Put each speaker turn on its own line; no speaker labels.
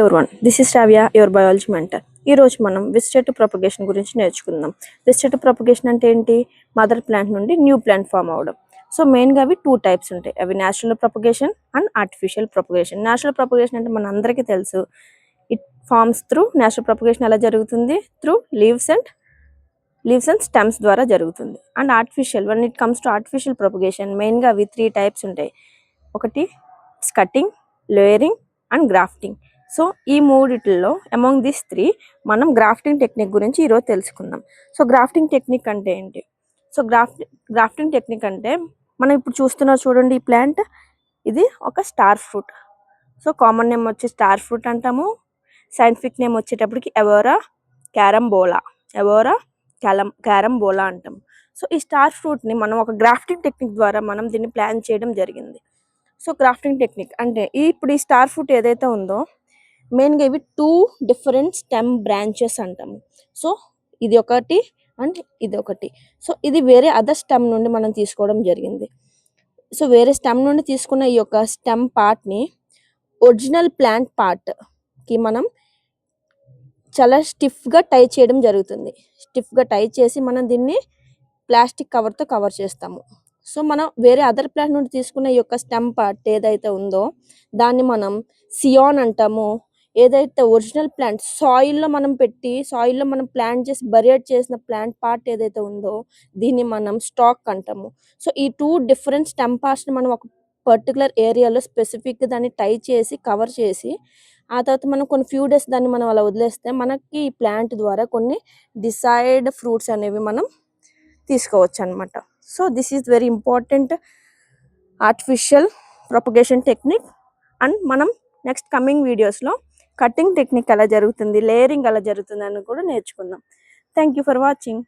Everyone this is Shravya your biology mentor. ఈరోజు మనం vegetative propagation గురించి నేర్చుకుందాం. వెజిటేటివ్ ప్రొపగేషన్ అంటే ఏంటి? మదర్ ప్లాంట్ నుండి న్యూ ప్లాంట్ ఫామ్ అవడం. సో మెయిన్గా అవి 2 టైప్స్ ఉంటాయి. అవి natural propagation and artificial propagation. Natural propagation అంటే మన అందరికీ తెలుసు. It forms through natural propagation ఎలా జరుగుతుంది? త్రూ లీవ్స్ అండ్ స్టెమ్స్ ద్వారా జరుగుతుంది. And artificial, when it comes to artificial propagation, మెయిన్గా అవి 3 టైప్స్ ఉంటాయి. ఒకటి cutting, layering and grafting. So ఈ మూడిట్లో అమాంగ్ దిస్ 3 మనం గ్రాఫ్టింగ్ టెక్నిక్ గురించి ఈరోజు తెలుసుకుందాం. సో గ్రాఫ్టింగ్ టెక్నిక్ అంటే ఏంటి? సో గ్రాఫ్టింగ్ టెక్నిక్ అంటే మనం ఇప్పుడు చూస్తున్నారు చూడండి, ఈ ప్లాంట్ ఇది ఒక star fruit. So common name వచ్చి స్టార్ ఫ్రూట్ అంటాము. సైంటిఫిక్ నేమ్ వచ్చేటప్పటికి ఎవోరా క్యారంబోలా అంటాం. సో ఈ స్టార్ ఫ్రూట్ని మనం ఒక గ్రాఫ్టింగ్ టెక్నిక్ ద్వారా మనం దీన్ని ప్లాన్ చేయడం జరిగింది. సో గ్రాఫ్టింగ్ టెక్నిక్ అంటే ఇప్పుడు ఈ స్టార్ ఫ్రూట్ ఏదైతే ఉందో మెయిన్గా ఇవి 2 డిఫరెంట్ స్టెమ్ బ్రాంచెస్ అంటాము. సో ఇది ఒకటి అండ్ ఇది ఒకటి. సో ఇది వేరే అదర్ స్టెమ్ నుండి మనం తీసుకోవడం జరిగింది. సో వేరే స్టెమ్ నుండి తీసుకున్న ఈ యొక్క స్టెమ్ పార్ట్ని ఒరిజినల్ ప్లాంట్ పార్ట్కి మనం చాలా స్టిఫ్గా టై చేయడం జరుగుతుంది. స్టిఫ్గా టై చేసి మనం దీన్ని ప్లాస్టిక్ కవర్తో కవర్ చేస్తాము. సో మనం వేరే అదర్ ప్లాంట్ నుండి తీసుకున్న ఈ యొక్క స్టెమ్ పార్ట్ ఏదైతే ఉందో దాన్ని మనం సియాన్ అంటాము. ఏదైతే ఒరిజినల్ ప్లాంట్ సాయిల్లో మనం ప్లాంట్ చేసి బరియడ్ చేసిన ప్లాంట్ పార్ట్ ఏదైతే ఉందో దీన్ని మనం స్టాక్ అంటాము. సో ఈ 2 డిఫరెంట్ స్టెమ్ పార్ట్స్ని మనం ఒక పర్టికులర్ ఏరియాలో స్పెసిఫిక్గా దాన్ని టై చేసి కవర్ చేసి ఆ తర్వాత మనం కొన్ని ఫ్యూ డేస్ దాన్ని మనం అలా వదిలేస్తే మనకి ఈ ప్లాంట్ ద్వారా కొన్ని డిసైడ్ ఫ్రూట్స్ అనేవి మనం తీసుకోవచ్చు అనమాట. So this is very important artificial propagation technique. And మనం నెక్స్ట్ కమింగ్ వీడియోస్లో కటింగ్ టెక్నిక్ ఎలా జరుగుతుంది, లేయరింగ్ ఎలా జరుగుతుంది అని కూడా నేర్చుకుందాం. Thank you for watching.